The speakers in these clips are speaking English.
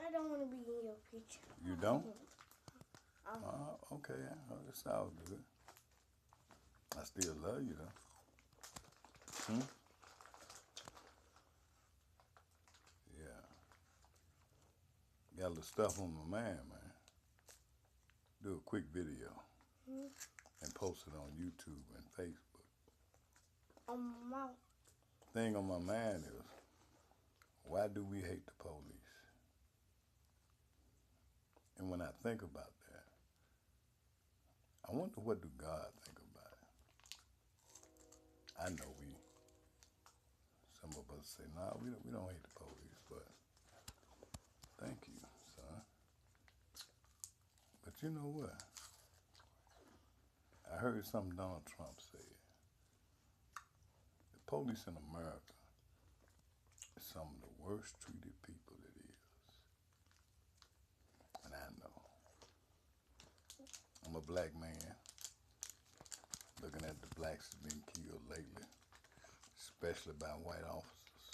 I don't want to be in your picture. You don't? Okay. Okay. That sounds good. I still love you though. Hmm? Yeah. Got a little stuff on my mind, man. Do a quick video and post it on YouTube and Facebook. On my mouth. Thing on my mind is, why do we hate the police? And when I think about that, I wonder what do God think about it? I know some of us say, nah, we don't hate the police, but thank you, son. But you know what? I heard something Donald Trump said. The police in America is some of the worst treated people it is. And I know. I'm a black man looking at the blacks that's been killed lately, especially by white officers.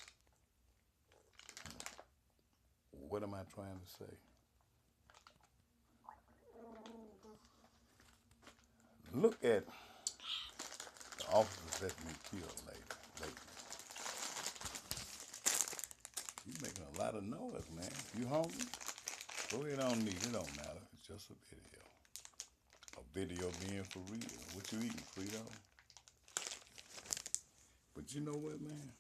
What am I trying to say? Look at the officers that's been killed lately. You making a lot of noise, man. You hungry? Go ahead on and eat. It don't matter. It's just a video. A video being for real. What you eating, Frito? But you know what, man?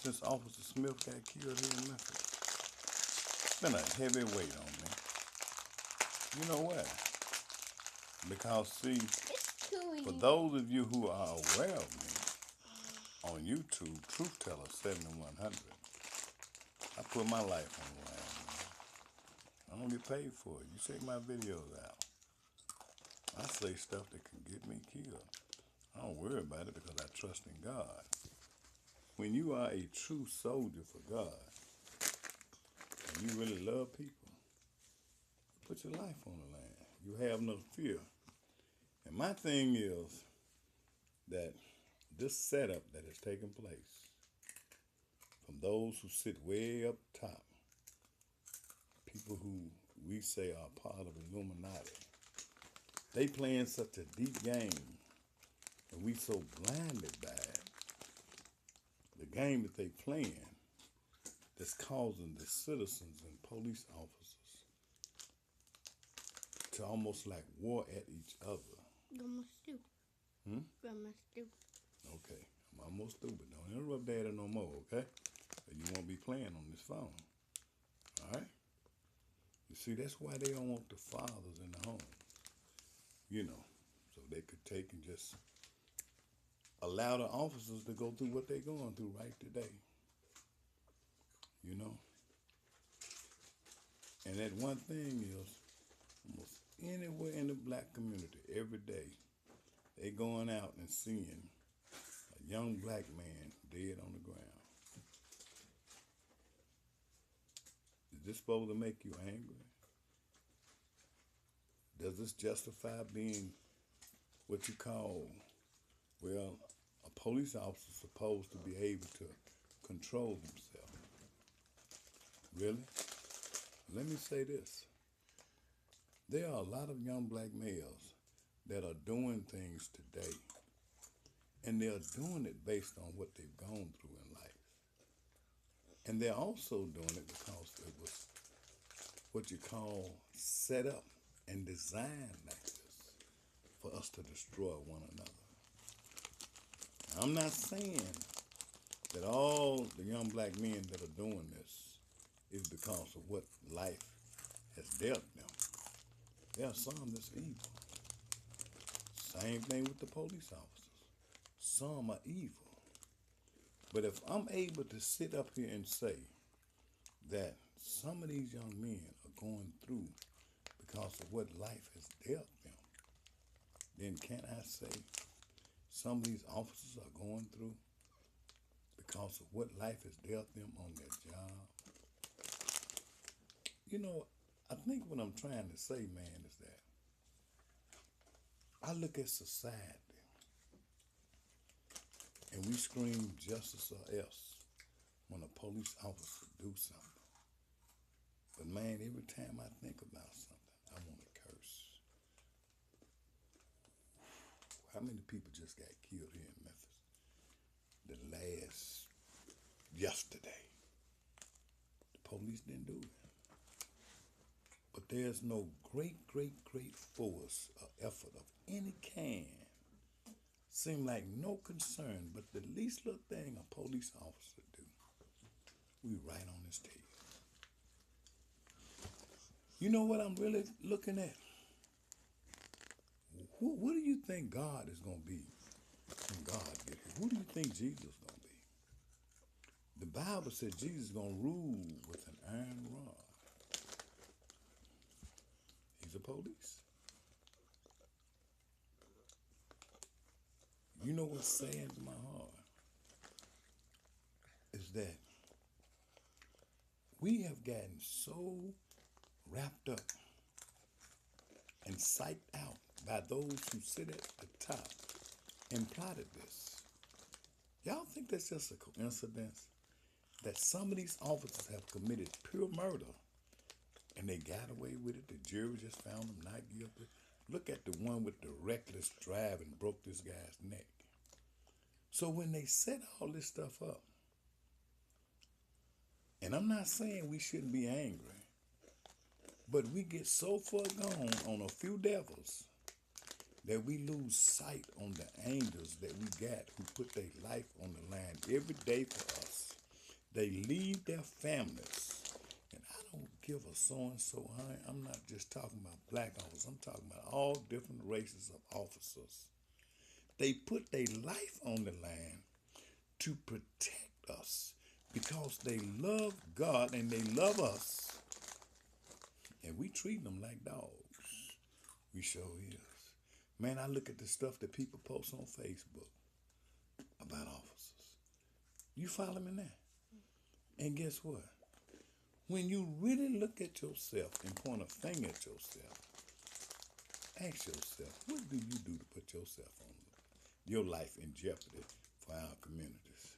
Since Officer Smith got killed here in Memphis, it's been a heavy weight on me. You know what? Because, see, for those of you who are aware of me, on YouTube, Truth Teller 7100, I put my life on the line, man. I don't get paid for it. You check my videos out. I say stuff that can get me killed. I don't worry about it because I trust in God. When you are a true soldier for God, and you really love people, you put your life on the line. You have no fear. And my thing is that this setup that has taken place from those who sit way up top, people who we say are part of Illuminati, they playing such a deep game, and we so blinded by it. The game that they playing that's causing the citizens and police officers to almost like war at each other. Grandma Stu. Grandma Stu. Okay, I'm almost through, but don't interrupt Daddy no more, okay? Or you won't be playing on this phone. All right? You see, that's why they don't want the fathers in the home. You know, so they could take and just allow the officers to go through what they're going through right today. You know? And that one thing is, almost anywhere in the black community, every day, they going out and seeing a young black man dead on the ground. Is this supposed to make you angry? Does this justify being what you call, well, a police officer supposed to be able to control himself? Really? Let me say this. There are a lot of young black males that are doing things today, and they're doing it based on what they've gone through in life. And they're also doing it because it was what you call set up and designed like this for us to destroy one another. Now, I'm not saying that all the young black men that are doing this is because of what life has dealt them. There are some that's evil. Same thing with the police officers. Some are evil. But if I'm able to sit up here and say that some of these young men are going through because of what life has dealt them, then can't I say some of these officers are going through because of what life has dealt them on their job? You know, I think what I'm trying to say, man, is that I look at society and we scream justice or else when a police officer do something. But man, every time I think about something, I want to curse. How many people just got killed here in Memphis? Yesterday. The police didn't do it. But there's no great force or effort of any kind. Seem like no concern, but the least little thing a police officer do, we right on his tail. You know what I'm really looking at? What do you think God is going to be when God get here? Who do you think Jesus is going to be? The Bible says Jesus is going to rule with an iron rod. He's a police. You know what's sad in my heart is that we have gotten so wrapped up and psyched out by those who sit at the top and plotted this. Y'all think that's just a coincidence that some of these officers have committed pure murder and they got away with it? The jury just found them not guilty. Look at the one with the reckless drive and broke this guy's neck. So when they set all this stuff up, and I'm not saying we shouldn't be angry, but we get so far gone on a few devils that we lose sight on the angels that we got who put their life on the line every day for us. They leave their families. And I don't give a so-and-so, honey. I'm not just talking about black officers. I'm talking about all different races of officers. They put their life on the line to protect us because they love God and they love us. And we treat them like dogs. We sure is. Man, I look at the stuff that people post on Facebook about officers. You follow me now? And guess what? When you really look at yourself and point a finger at yourself, ask yourself, what do you do to put yourself on your life in jeopardy for our communities?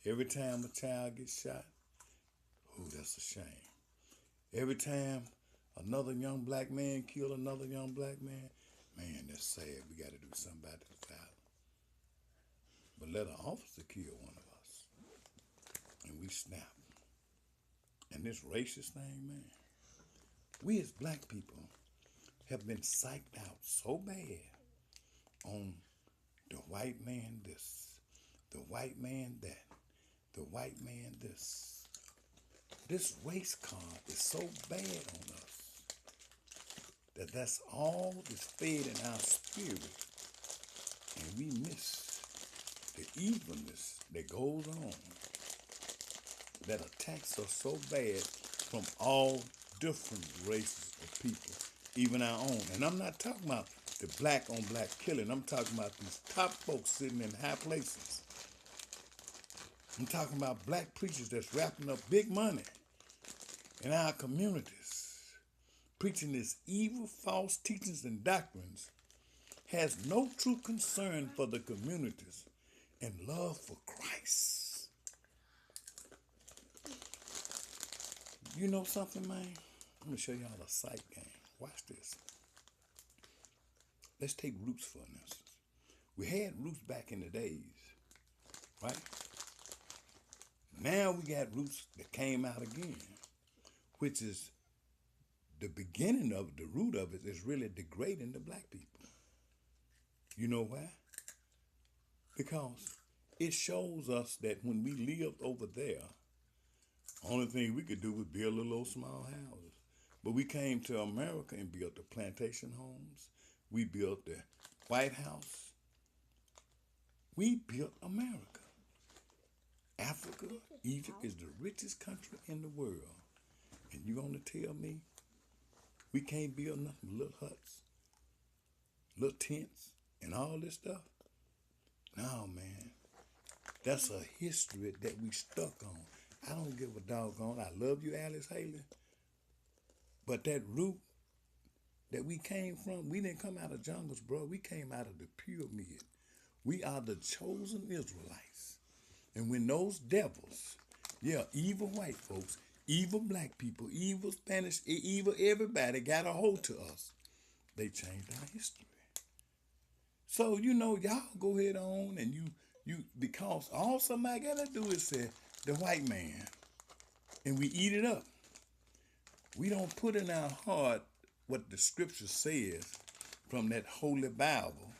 Every time a child gets shot, oh, that's a shame. Every time another young black man kill another young black man, man, that's sad. We got to do something about this violence. But let an officer kill one of us, and we snap. And this racist thing, man, we as black people have been psyched out so bad on the white man this, the white man that, the white man this. This race card is so bad on us that that's all that's fed in our spirit, and we miss the evilness that goes on that attacks us so bad from all different races of people, even our own. And I'm not talking about the black on black killing. I'm talking about these top folks sitting in high places. I'm talking about black preachers that's wrapping up big money in our communities, preaching this evil, false teachings and doctrines, has no true concern for the communities and love for Christ. You know something, man? I'm going to show y'all a sight game. Watch this. Let's take Roots for an instance. We had Roots back in the days, right? Now we got Roots that came out again, which is the beginning of the root of it is really degrading the black people. You know why? Because it shows us that when we lived over there, only thing we could do was build little old small houses. But we came to America and built the plantation homes. We built the White House. We built America. Africa, Egypt is the richest country in the world. And you gonna tell me we can't build nothing, little huts, little tents, and all this stuff? No, man. That's a history that we stuck on. I don't give a doggone. I love you, Alice Haley. But that root that we came from, we didn't come out of jungles, bro. We came out of the pyramid. We are the chosen Israelites. And when those devils, evil white folks, evil black people, evil Spanish, evil everybody got a hold to us. They changed our history. So, y'all go ahead on and because all somebody got to do is say, the white man, and we eat it up. We don't put in our heart what the scripture says from that Holy Bible.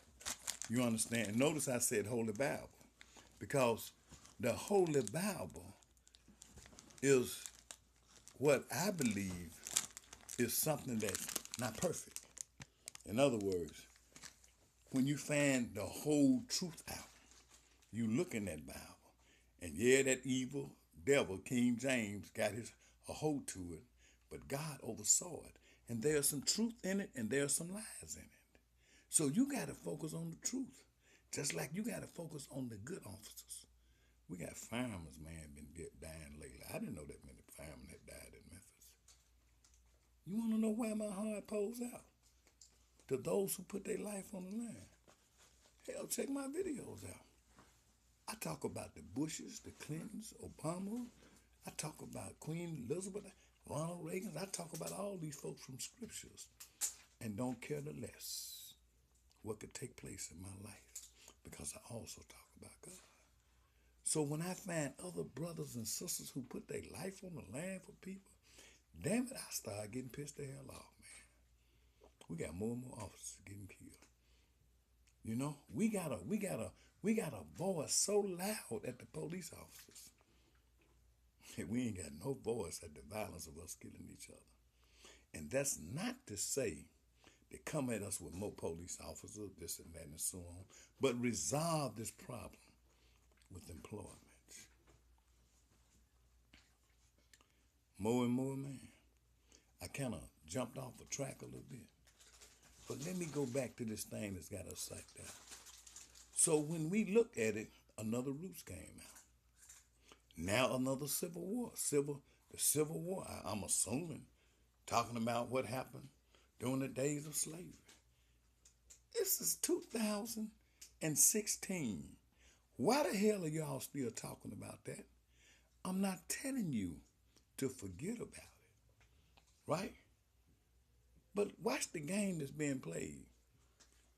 You understand? Notice I said Holy Bible, because the Holy Bible is what I believe is something that's not perfect. In other words, when you find the whole truth out, you look in that Bible, and yeah, that evil devil, King James, got a hold to it, but God oversaw it. And there's some truth in it, and there's some lies in it. So you got to focus on the truth, just like you got to focus on the good officers. We got firemen, man, been dying lately. I didn't know that many firemen had died in Memphis. You want to know why my heart pulls out? To those who put their life on the line. Hell, check my videos out. I talk about the Bushes, the Clintons, Obama. I talk about Queen Elizabeth, Ronald Reagan. I talk about all these folks from scriptures, and don't care the less what could take place in my life, because I also talk about God. So when I find other brothers and sisters who put their life on the line for people, damn it, I start getting pissed the hell off, man. We got more and more officers getting killed. We got a voice so loud at the police officers. We ain't got no voice at the violence of us killing each other. And that's not to say they come at us with more police officers, this and that and so on, but resolve this problem with employment. More and more, man. I kind of jumped off the track a little bit. But let me go back to this thing that's got us psyched out. So when we look at it, another Roots came out. Now another Civil War. The Civil War, I'm assuming, talking about what happened during the days of slavery. This is 2016. Why the hell are y'all still talking about that? I'm not telling you to forget about it, right? But watch the game that's being played,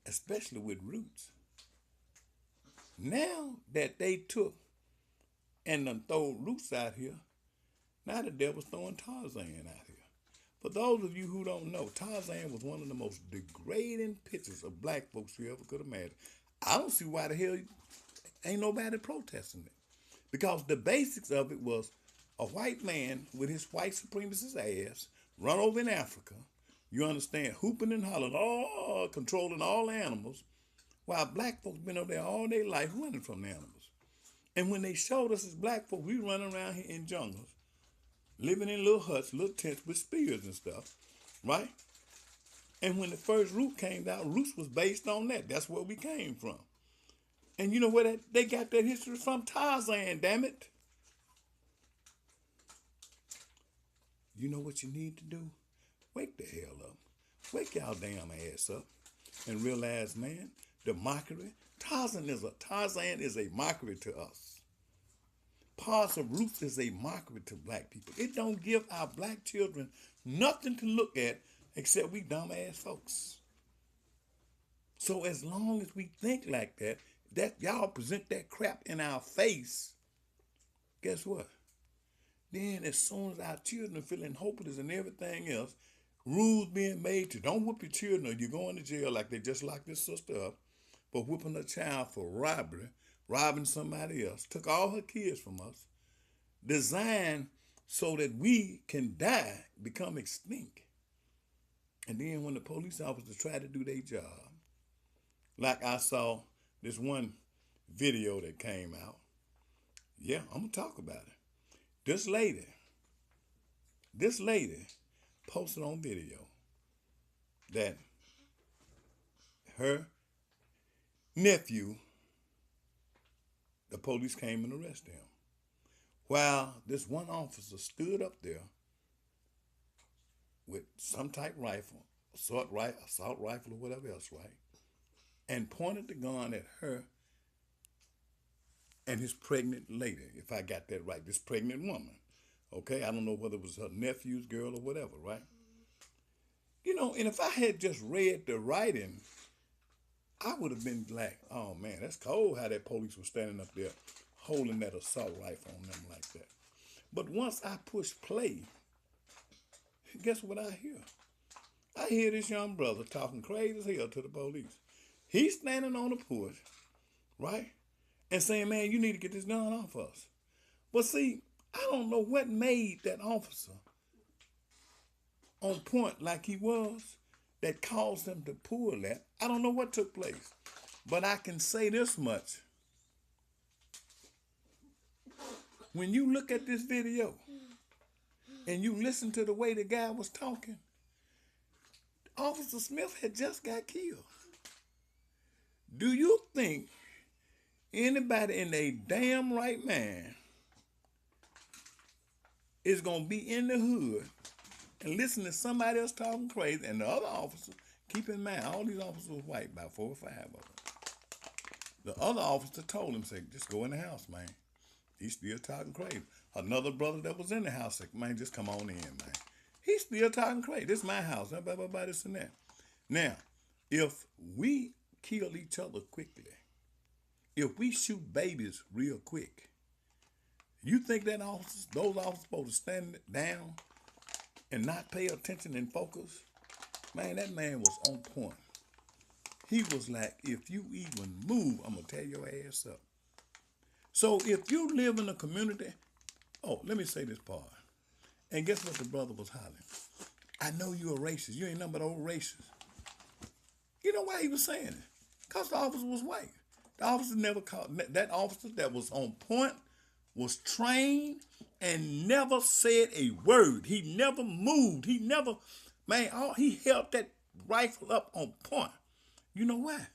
especially with Roots. Now that they took and done throw Roots out here, now the devil's throwing Tarzan out here. For those of you who don't know, Tarzan was one of the most degrading pictures of black folks you ever could imagine. I don't see why the hell ain't nobody protesting it. Because the basics of it was a white man with his white supremacist ass run over in Africa, you understand, hooping and hollering, controlling all animals, while black folks been over there all their life running from the animals. And when they showed us as black folks, we running around here in jungles, living in little huts, little tents with spears and stuff, right? And when the first Root came out, Roots was based on that. That's where we came from. And you know where they got that history from? Tarzan, damn it. You know what you need to do? Wake the hell up. Wake y'all damn ass up and realize, man, the mockery. Tarzan is a mockery to us. Parts of Roots is a mockery to black people. It don't give our black children nothing to look at except we dumb ass folks. So as long as we think like that y'all present that crap in our face, guess what? Then as soon as our children are feeling hopeless and everything else, rules being made to don't whoop your children or you're going to jail, like they just locked this sister up for whooping a child for robbery, robbing somebody else, took all her kids from us, designed so that we can die, become extinct. And then when the police officers try to do their job, like I saw this one video that came out. Yeah, I'm going to talk about it. This lady posted on video that her nephew, the police came and arrested him, while this one officer stood up there with some type rifle, assault rifle or whatever else, right? And pointed the gun at her and his pregnant lady, if I got that right, this pregnant woman, Okay, I don't know whether it was her nephew's girl or whatever, right? You know, and if I had just read the writing, I would have been like, oh man, that's cold how that police was standing up there holding that assault rifle on them like that. But once I push play, guess what I hear? I hear this young brother talking crazy as hell to the police. He's standing on the porch, right? And saying, man, you need to get this gun off us. But see, I don't know what made that officer on point like he was that caused him to pull that. I don't know what took place. But I can say this much. When you look at this video and you listen to the way the guy was talking, Officer Smith had just got killed. Do you think anybody in their damn right mind is going to be in the hood and listen to somebody else talking crazy, and the other officer, keep in mind, all these officers was white, about 4 or 5 of them. The other officer told him, said, just go in the house, man. He's still talking crazy. Another brother that was in the house said, man, just come on in, man. He's still talking crazy. This is my house, blah, blah, blah, this and that. Now, if we kill each other quickly, if we shoot babies real quick, you think that those officers supposed to stand down and not pay attention and focus? Man, that man was on point. He was like, if you even move, I'm going to tear your ass up. So if you live in a community, oh, let me say this part. And guess what the brother was hollering? I know you're a racist. You ain't nothing but old racist. You know why he was saying it? Because the officer was white. The officer never called, that officer that was on point was trained and never said a word. He never moved. He never, man, he held that rifle up on point. You know why?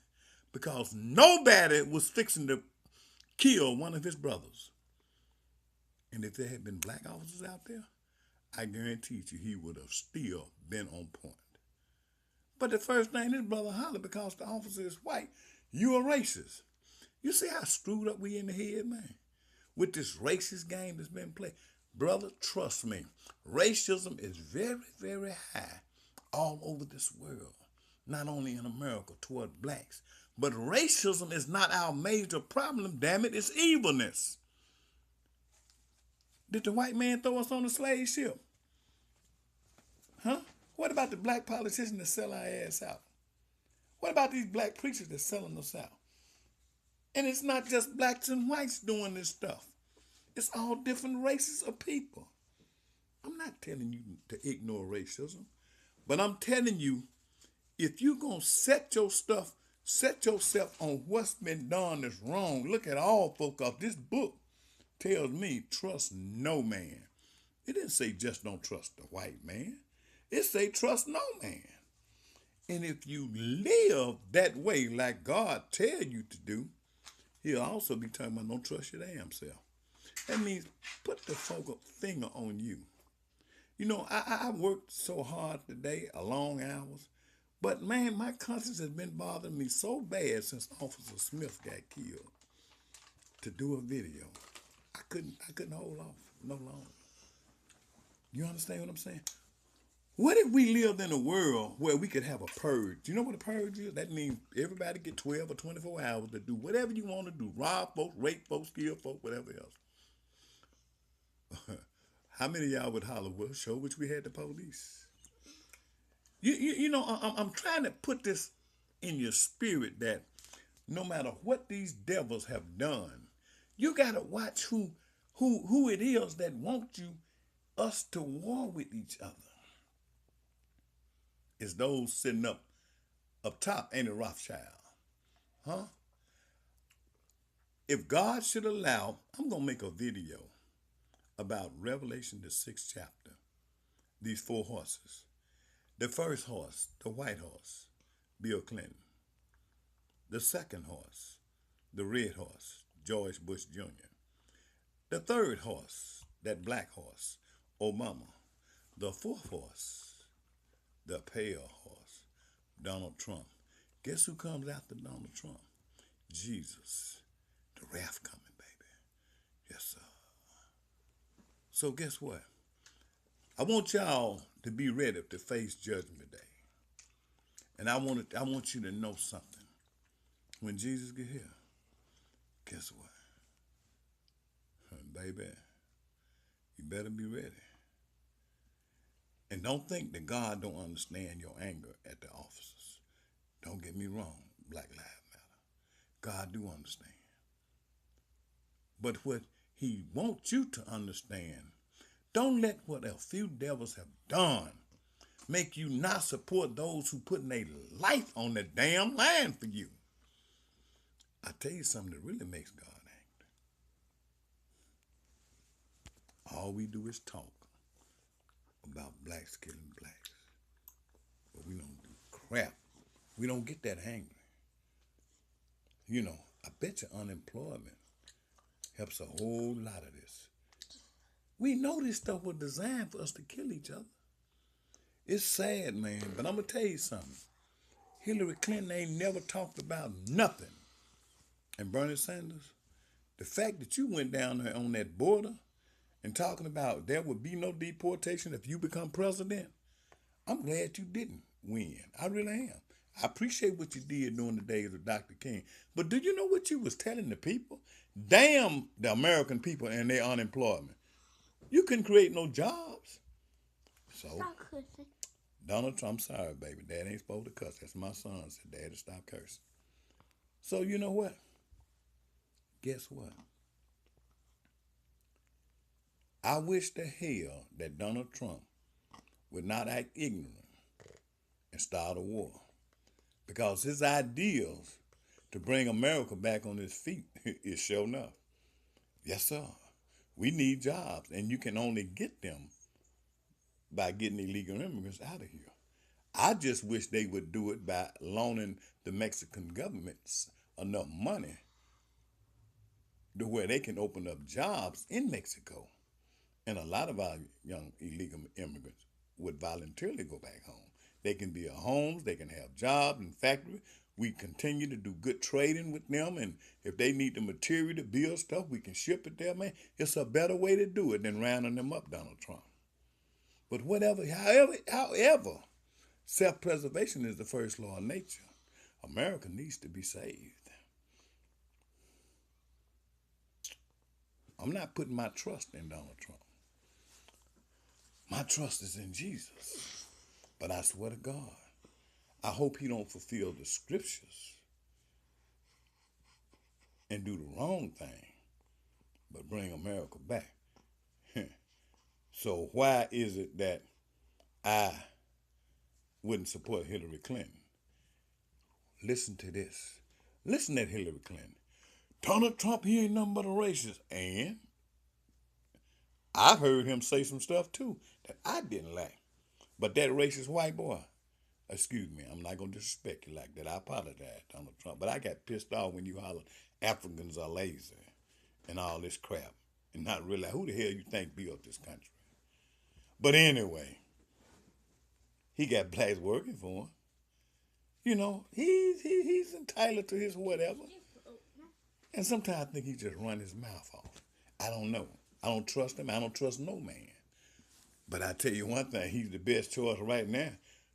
Because nobody was fixing to kill one of his brothers. And if there had been black officers out there, I guarantee you he would have still been on point. But the first thing this brother hollered, because the officer is white, you a racist. You see how screwed up we in the head, man? With this racist game that's been played. Brother, trust me, racism is very, very high all over this world. Not only in America toward blacks. But racism is not our major problem, damn it, it's evilness. Did the white man throw us on the slave ship? Huh? What about the black politicians that sell our ass out? What about these black preachers that selling us out? And it's not just blacks and whites doing this stuff. It's all different races of people. I'm not telling you to ignore racism, but I'm telling you, if you're going to set yourself on what's been done that's wrong, look at all folk up. This book tells me trust no man. It didn't say just don't trust the white man. It say trust no man. And if you live that way like God tell you to do, he'll also be talking about don't trust your damn self. That means put the finger on you. You know, I worked so hard today, long hours, but man, my conscience has been bothering me so bad since Officer Smith got killed to do a video. I couldn't hold off no longer. You understand what I'm saying? What if we lived in a world where we could have a purge? You know what a purge is? That means everybody get 12 or 24 hours to do whatever you want to do. Rob folks, rape folks, kill folks, whatever else. How many of y'all would holler, well, show which we had the police? You know, I'm trying to put this in your spirit that no matter what these devils have done, you got to watch who it is that want us to war with each other. It's those sitting up top, ain't it, Rothschild? Huh? If God should allow, I'm going to make a video about Revelation, the 6th chapter. These 4 horses. The first horse, the white horse, Bill Clinton. The second horse, the red horse, George Bush Jr. The third horse, that black horse, Obama. The 4th horse, the pale horse, Donald Trump. Guess who comes after Donald Trump? Jesus. The wrath coming, baby. Yes, sir. So guess what? I want y'all to be ready to face Judgment Day. And I want you to know something. When Jesus get here, guess what? Baby, you better be ready. And don't think that God don't understand your anger at the officers. Don't get me wrong, Black Lives Matter. God do understand. But what he wants you to understand, don't let what a few devils have done make you not support those who putting their life on the damn line for you. I tell you something that really makes God angry. All we do is talk about blacks killing blacks. But we don't do crap. We don't get that angry. You know, I bet you unemployment helps a whole lot of this. We know this stuff was designed for us to kill each other. It's sad, man, but I'm going to tell you something. Hillary Clinton ain't never talked about nothing. And Bernie Sanders, the fact that you went down there on that border and talking about there would be no deportation if you become president, I'm glad you didn't win. I really am. I appreciate what you did during the days of Dr. King. But do you know what you was telling the people? Damn the American people and their unemployment. You couldn't create no jobs. So, Donald Trump, sorry, baby. Dad ain't supposed to cuss. That's my son. Said, Daddy, stop cursing. So, you know what? Guess what? I wish to hell that Donald Trump would not act ignorant and start a war. Because his ideals to bring America back on its feet is sure enough. Yes, sir. We need jobs, and you can only get them by getting illegal immigrants out of here. I just wish they would do it by loaning the Mexican governments enough money to where they can open up jobs in Mexico. And a lot of our young illegal immigrants would voluntarily go back home. They can be at homes, they can have jobs and factories. We continue to do good trading with them, and if they need the material to build stuff, we can ship it there, man. It's a better way to do it than rounding them up, Donald Trump. But however, self-preservation is the first law of nature. America needs to be saved. I'm not putting my trust in Donald Trump. My trust is in Jesus. But I swear to God, I hope he don't fulfill the scriptures and do the wrong thing, but bring America back. So why is it that I wouldn't support Hillary Clinton? Listen to this. Listen at Hillary Clinton. Donald Trump, he ain't nothing but a racist. And I heard him say some stuff too that I didn't like. But that racist white boy, excuse me, I'm not going to disrespect you like that. I apologize, Donald Trump. But I got pissed off when you holler Africans are lazy and all this crap. And not realize who the hell you think built this country. But anyway, he got blacks working for him. You know, he's entitled to his whatever. And sometimes I think he just run his mouth off. I don't know. I don't trust him. I don't trust no man. But I tell you one thing, he's the best choice right now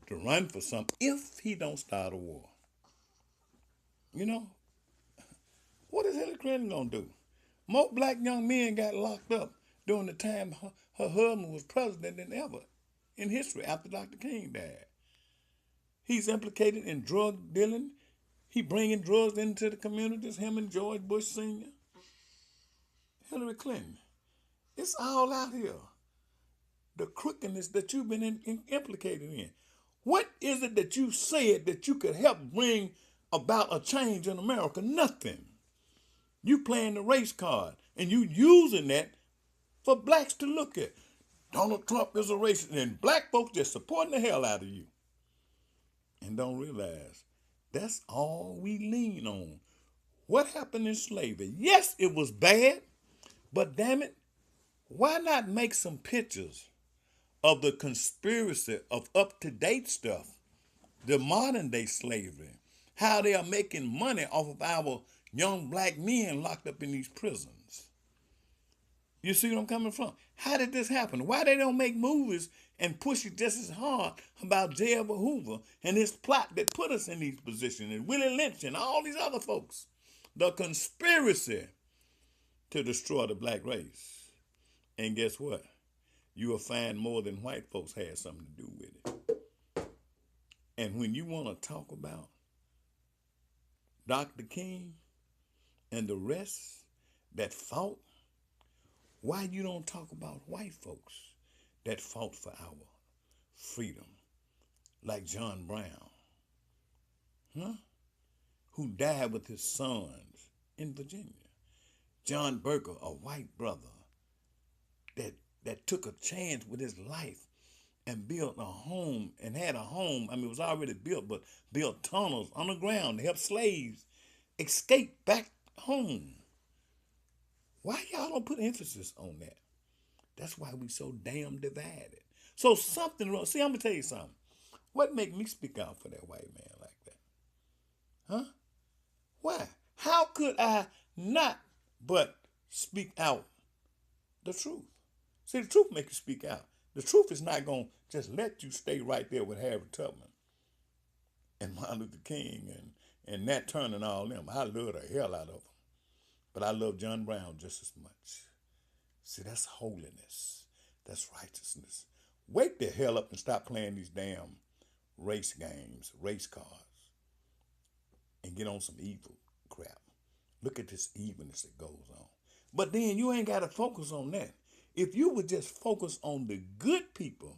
to run for something if he don't start a war. You know, what is Hillary Clinton gonna do? More black young men got locked up during the time her husband was president than ever in history after Dr. King died. He's implicated in drug dealing. He bringing drugs into the communities, him and George Bush Sr. Hillary Clinton. It's all out here. The crookedness that you've been implicated in. What is it that you said that you could help bring about a change in America? Nothing. You playing the race card, and you using that for blacks to look at. Donald Trump is a racist, and black folks just supporting the hell out of you. And don't realize that's all we lean on. What happened in slavery? Yes, it was bad, but damn it, why not make some pictures of the conspiracy of up-to-date stuff, the modern-day slavery, how they are making money off of our young black men locked up in these prisons. You see what I'm coming from? How did this happen? Why they don't make movies and push it just as hard about J. Edgar Hoover and his plot that put us in these positions, and Willie Lynch and all these other folks? The conspiracy to destroy the black race. And guess what? You will find more than white folks had something to do with it. And when you want to talk about Dr. King and the rest that fought, why you don't talk about white folks that fought for our freedom, like John Brown, who died with his sons in Virginia? John Burger, a white brother that took a chance with his life and built a home and had a home. I mean, it was already built, but built tunnels underground to help slaves escape back home. Why y'all don't put emphasis on that? That's why we so damn divided. So something wrong. See, I'm going to tell you something. What make me speak out for that white man like that? Huh? Why? How could I not but speak out the truth? See, the truth makes you speak out. The truth is not going to just let you stay right there with Harriet Tubman and Martin Luther King and Nat Turner and all them. I love the hell out of them. But I love John Brown just as much. See, that's holiness. That's righteousness. Wake the hell up and stop playing these damn race games, race cards, and get on some evil crap. Look at this evilness that goes on. But then you ain't got to focus on that. If you would just focus on the good people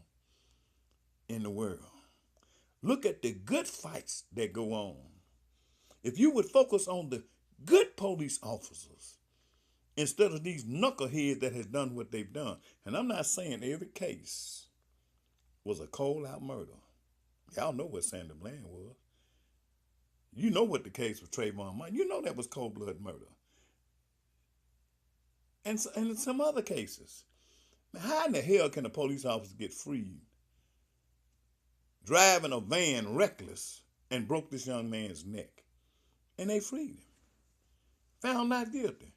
in the world, look at the good fights that go on. If you would focus on the good police officers instead of these knuckleheads that has done what they've done. And I'm not saying every case was a cold-out murder. Y'all know what Sandra Bland was. You know what the case with Trayvon Martin. You know that was cold-blood murder. And in some other cases. How in the hell can a police officer get freed driving a van reckless and broke this young man's neck? And they freed him. Found not guilty.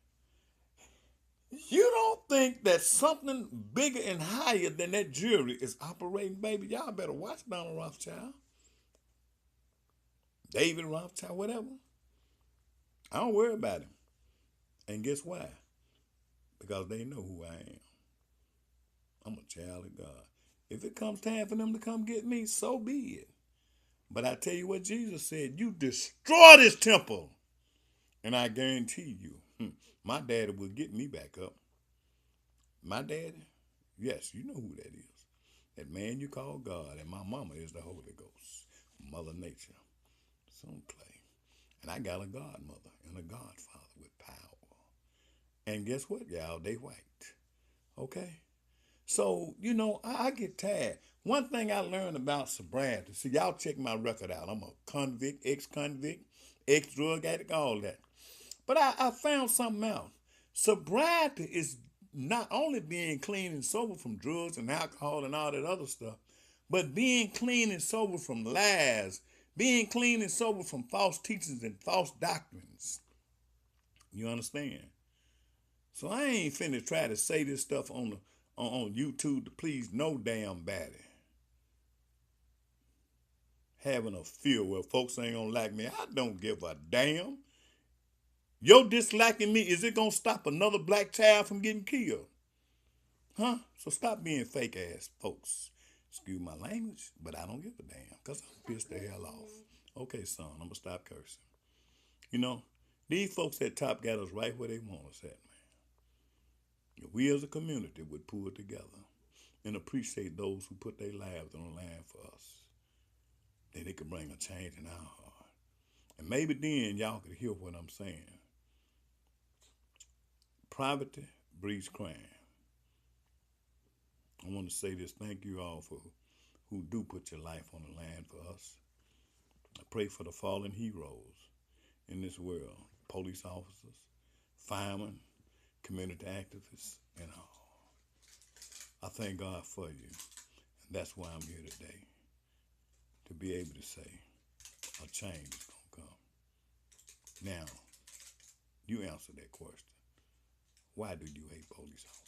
You don't think that something bigger and higher than that jury is operating, baby? Y'all better watch Donald Rothschild, David Rothschild, whatever. I don't worry about him. And guess why? Because they know who I am. I'm a child of God. If it comes time for them to come get me, so be it. But I tell you what Jesus said, you destroy this temple. And I guarantee you, my daddy will get me back up. My daddy, yes, you know who that is. That man you call God, and my mama is the Holy Ghost, Mother Nature. Some clay. And I got a godmother and a godfather with power. And guess what, y'all? They white. Okay? So, you know, I get tired. One thing I learned about sobriety, see, y'all check my record out. I'm a convict, ex-convict, ex-drug addict, all that. But I found something else. Sobriety is not only being clean and sober from drugs and alcohol and all that other stuff, but being clean and sober from lies, being clean and sober from false teachings and false doctrines. You understand? So I ain't finna try to say this stuff on YouTube to please no damn body. Having a fear where folks ain't gonna like me. I don't give a damn. Your disliking me, is it gonna stop another black child from getting killed? Huh? So stop being fake ass folks. Excuse my language, but I don't give a damn because I'm pissed the hell off. Okay, son, I'm gonna stop cursing. You know, these folks at top got us right where they want us at, man. If we as a community would pull together and appreciate those who put their lives on the line for us, then it could bring a change in our heart. And maybe then y'all could hear what I'm saying. Poverty breeds crime. I want to say this. Thank you all for who do put your life on the line for us. I pray for the fallen heroes in this world. Police officers, firemen, community activists, and all. I thank God for you. And that's why I'm here today. To be able to say a change is going to come. Now, you answer that question. Why do you hate police officers?